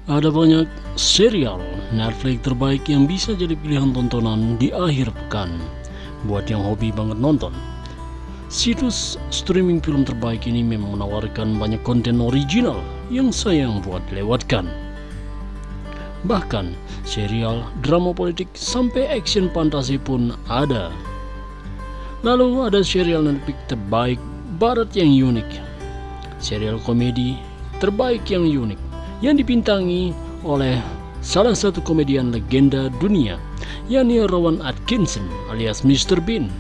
Ada banyak serial Netflix terbaik yang bisa jadi pilihan tontonan di akhir pekan buat yang hobi banget nonton. Situs streaming film terbaik ini memang menawarkan banyak konten original yang sayang buat dilewatkan. Bahkan serial, drama politik, sampai action fantasi pun ada. Lalu ada serial Netflix terbaik barat yang unik, serial komedi terbaik yang unik yang dibintangi oleh salah satu komedian legenda dunia, yakni Rowan Atkinson alias Mr. Bean.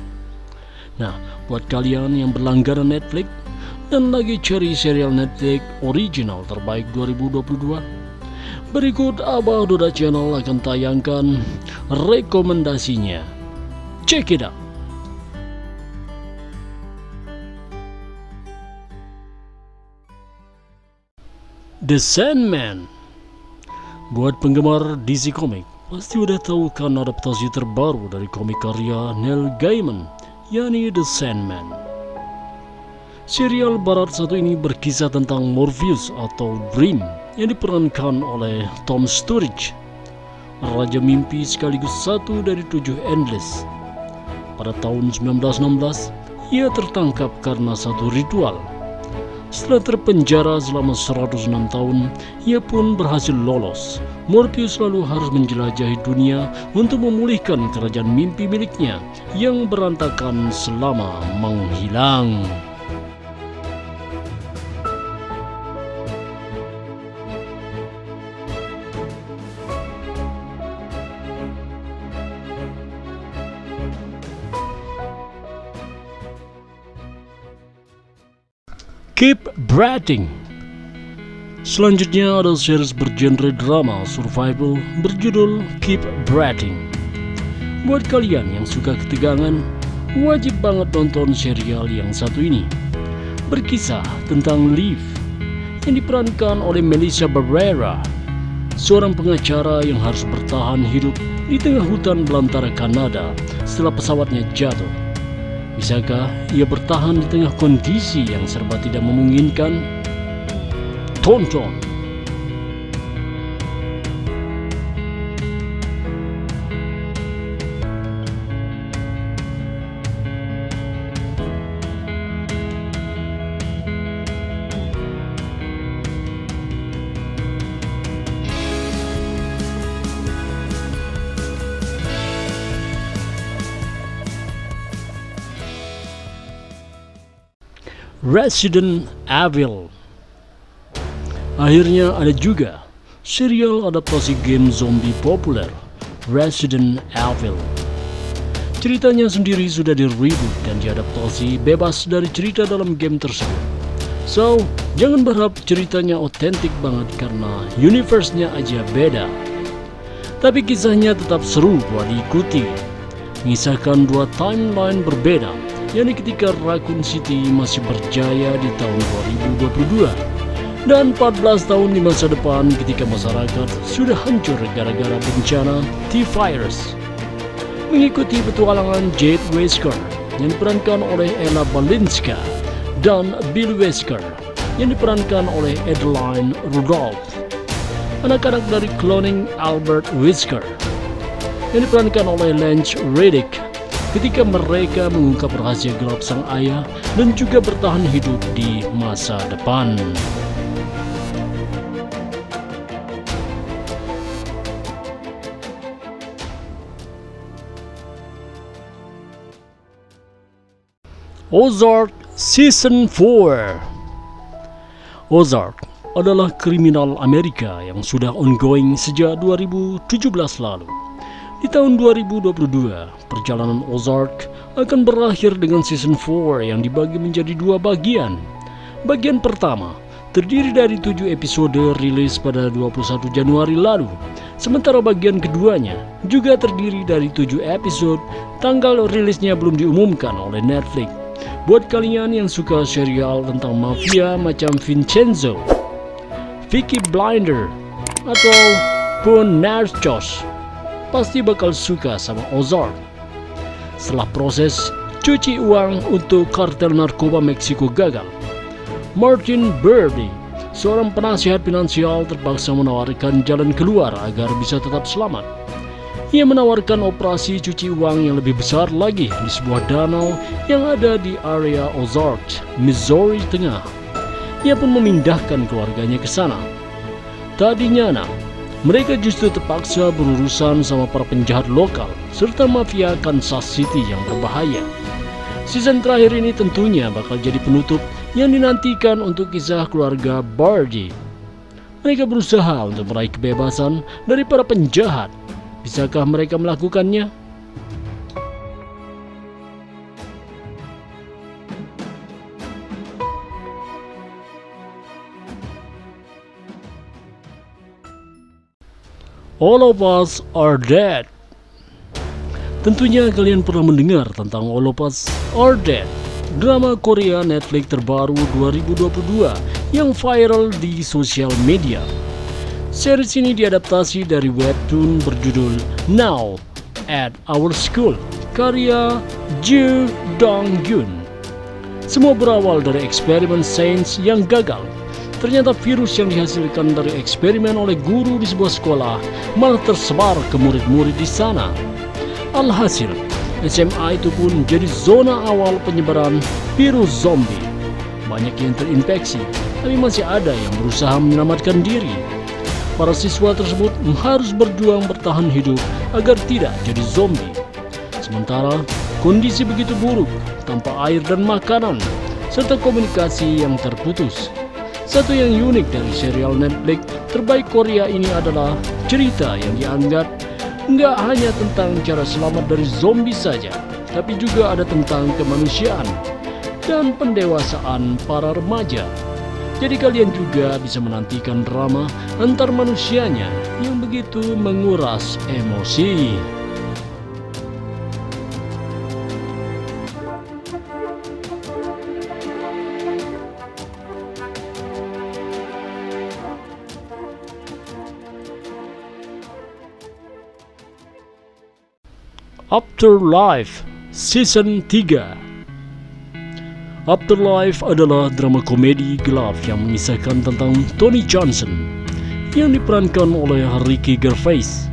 Nah, buat kalian yang berlangganan Netflix dan lagi cari serial Netflix original terbaik 2022, berikut Abah Doda Channel akan tayangkan rekomendasinya. Check it out. The Sandman. Buat penggemar DC Comics, pasti udah tahu kan adaptasi terbaru dari komik karya Neil Gaiman, yakni The Sandman. Serial barat satu ini berkisah tentang Morpheus atau Dream yang diperankan oleh Tom Sturridge, raja mimpi sekaligus satu dari 7 Endless. Pada tahun 1916, ia tertangkap karena satu ritual. Setelah terpenjara selama 106 tahun, ia pun berhasil lolos. Morpheus lalu harus menjelajahi dunia untuk memulihkan kerajaan mimpi miliknya yang berantakan selama menghilang. Keep Breathing. Selanjutnya ada series bergenre drama survival berjudul Keep Breathing. Buat kalian yang suka ketegangan, wajib banget nonton serial yang satu ini. Berkisah tentang Liv yang diperankan oleh Melissa Barrera, seorang pengacara yang harus bertahan hidup di tengah hutan belantara Kanada setelah pesawatnya jatuh. Bisakah ia bertahan di tengah kondisi yang serba tidak memungkinkan? Tonton! Resident Evil. Akhirnya ada juga serial adaptasi game zombie populer, Resident Evil. Ceritanya sendiri sudah di-reboot dan diadaptasi bebas dari cerita dalam game tersebut. So, jangan berharap ceritanya otentik banget karena universe-nya aja beda. Tapi kisahnya tetap seru buat diikuti. Mengisahkan dua timeline berbeda, yakni ketika Raccoon City masih berjaya di tahun 2022 dan 14 tahun di masa depan ketika masyarakat sudah hancur gara-gara bencana T-Virus. Mengikuti petualangan Jade Wesker yang diperankan oleh Ella Balinska dan Bill Wesker yang diperankan oleh Adeline Rudolph, anak-anak dari Cloning Albert Wesker yang diperankan oleh Lance Reddick ketika mereka mengungkap rahasia gelap sang ayah dan juga bertahan hidup di masa depan. Ozark Season 4. Ozark adalah kriminal Amerika yang sudah ongoing sejak 2017 lalu. Di tahun 2022, perjalanan Ozark akan berakhir dengan season 4 yang dibagi menjadi 2 bagian. Bagian pertama terdiri dari 7 episode rilis pada 21 Januari lalu. Sementara bagian keduanya juga terdiri dari 7 episode, tanggal rilisnya belum diumumkan oleh Netflix. Buat kalian yang suka serial tentang mafia macam Vincenzo, Peaky Blinders, atau pun Narcos, pasti bakal suka sama Ozark. Setelah proses cuci uang untuk kartel narkoba Meksiko gagal, Martin Brody, seorang penasihat finansial terpaksa menawarkan jalan keluar agar bisa tetap selamat. Ia menawarkan operasi cuci uang yang lebih besar lagi di sebuah danau yang ada di area Ozark, Missouri Tengah. Ia pun memindahkan keluarganya ke sana. Tadinya mereka justru terpaksa berurusan sama para penjahat lokal serta mafia Kansas City yang berbahaya. Season terakhir ini tentunya bakal jadi penutup yang dinantikan untuk kisah keluarga Bardi. Mereka berusaha untuk meraih kebebasan dari para penjahat. Bisakah mereka melakukannya? All of Us Are Dead. Tentunya kalian pernah mendengar tentang All of Us Are Dead, drama Korea Netflix terbaru 2022 yang viral di sosial media. Series ini diadaptasi dari webtoon berjudul Now at Our School, karya Joo Dong-gun. Semua berawal dari eksperimen sains yang gagal. Ternyata virus yang dihasilkan dari eksperimen oleh guru di sebuah sekolah malah tersebar ke murid-murid di sana. Alhasil, SMA itu pun jadi zona awal penyebaran virus zombie. Banyak yang terinfeksi, tapi masih ada yang berusaha menyelamatkan diri. Para siswa tersebut harus berjuang bertahan hidup agar tidak jadi zombie. Sementara kondisi begitu buruk, tanpa air dan makanan, serta komunikasi yang terputus. Satu yang unik dari serial Netflix terbaik Korea ini adalah cerita yang dianggap nggak hanya tentang cara selamat dari zombie saja, tapi juga ada tentang kemanusiaan dan pendewasaan para remaja. Jadi kalian juga bisa menantikan drama antar manusianya yang begitu menguras emosi. Afterlife Season 3. Afterlife adalah drama komedi gelap yang mengisahkan tentang Tony Johnson yang diperankan oleh Ricky Gervais,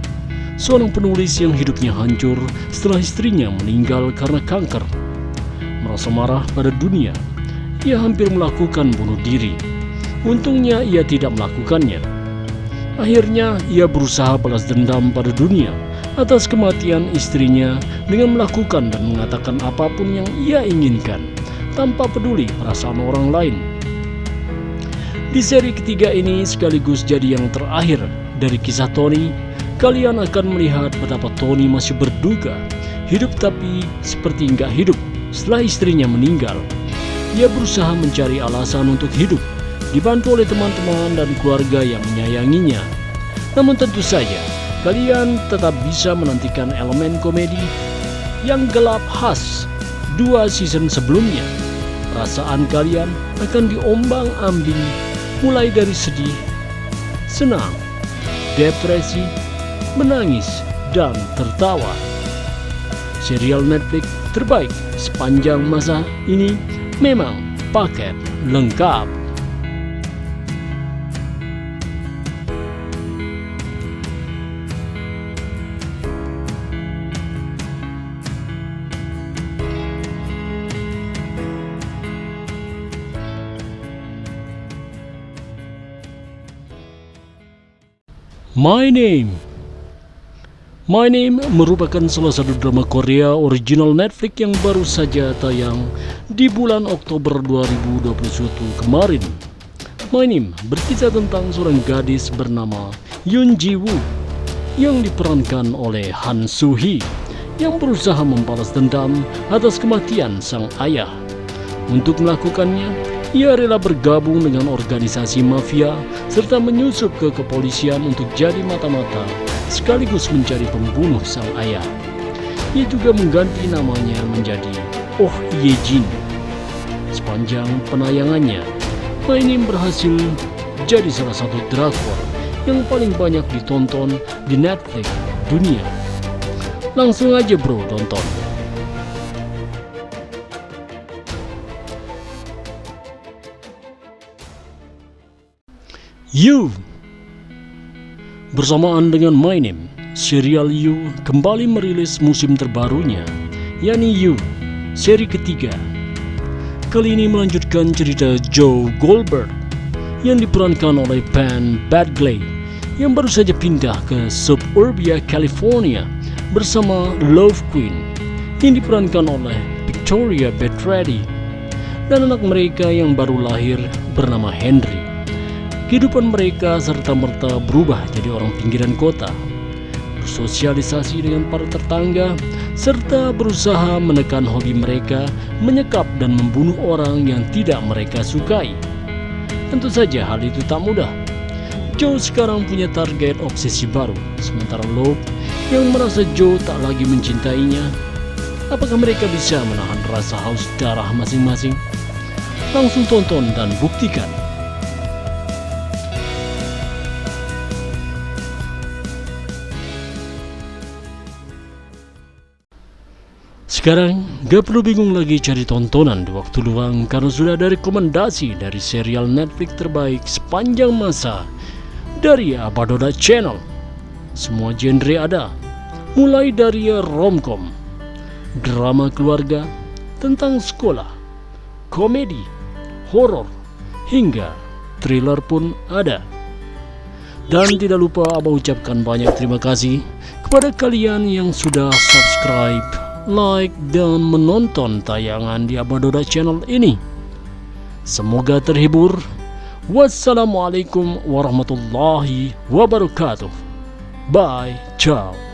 seorang penulis yang hidupnya hancur setelah istrinya meninggal karena kanker. Merasa marah pada dunia, ia hampir melakukan bunuh diri. Untungnya ia tidak melakukannya. Akhirnya ia berusaha balas dendam pada dunia atas kematian istrinya dengan melakukan dan mengatakan apapun yang ia inginkan tanpa peduli perasaan orang lain. Di seri ketiga ini sekaligus jadi yang terakhir dari kisah Tony, kalian akan melihat betapa Tony masih berduka, hidup tapi seperti nggak hidup setelah istrinya meninggal. Ia berusaha mencari alasan untuk hidup, dibantu oleh teman-teman dan keluarga yang menyayanginya. Namun tentu saja, kalian tetap bisa menantikan elemen komedi yang gelap khas 2 season sebelumnya. Perasaan kalian akan diombang-ambing mulai dari sedih, senang, depresi, menangis, dan tertawa. Serial Netflix terbaik sepanjang masa ini memang paket lengkap. My Name merupakan salah satu drama Korea original Netflix yang baru saja tayang di bulan Oktober 2021 kemarin. My Name berkisah tentang seorang gadis bernama Yoon Ji Woo yang diperankan oleh Han Soo Hee yang berusaha membalas dendam atas kematian sang ayah. Untuk melakukannya, ia rela bergabung dengan organisasi mafia serta menyusup ke kepolisian untuk jadi mata-mata sekaligus mencari pembunuh sang ayah. Ia juga mengganti namanya menjadi Oh Ye Jin. Sepanjang penayangannya, My Name berhasil jadi salah satu drakor yang paling banyak ditonton di Netflix dunia. Langsung aja bro tonton. You. Bersamaan dengan My Name, serial You kembali merilis musim terbarunya, yakni You, seri ketiga. Kali ini melanjutkan cerita Joe Goldberg yang diperankan oleh Penn Badgley yang baru saja pindah ke suburbia California bersama Love Queen yang diperankan oleh Victoria Pedretti dan anak mereka yang baru lahir bernama Henry. Kehidupan mereka serta-merta berubah jadi orang pinggiran kota, bersosialisasi dengan para tetangga, serta berusaha menekan hobi mereka menyekap dan membunuh orang yang tidak mereka sukai. Tentu saja hal itu tak mudah. Joe sekarang punya target obsesi baru, sementara Love yang merasa Joe tak lagi mencintainya. Apakah mereka bisa menahan rasa haus darah masing-masing? Langsung tonton dan buktikan. Sekarang gak perlu bingung lagi cari tontonan di waktu luang karena sudah ada rekomendasi dari serial Netflix terbaik sepanjang masa dari Abadoda Channel. Semua genre ada, mulai dari romcom, drama keluarga, tentang sekolah, komedi, horor, hingga thriller pun ada. Dan tidak lupa Abah ucapkan banyak terima kasih kepada kalian yang sudah subscribe, like, dan menonton tayangan di Abadoda Channel ini. Semoga terhibur. Wassalamualaikum warahmatullahi wabarakatuh. Bye, ciao.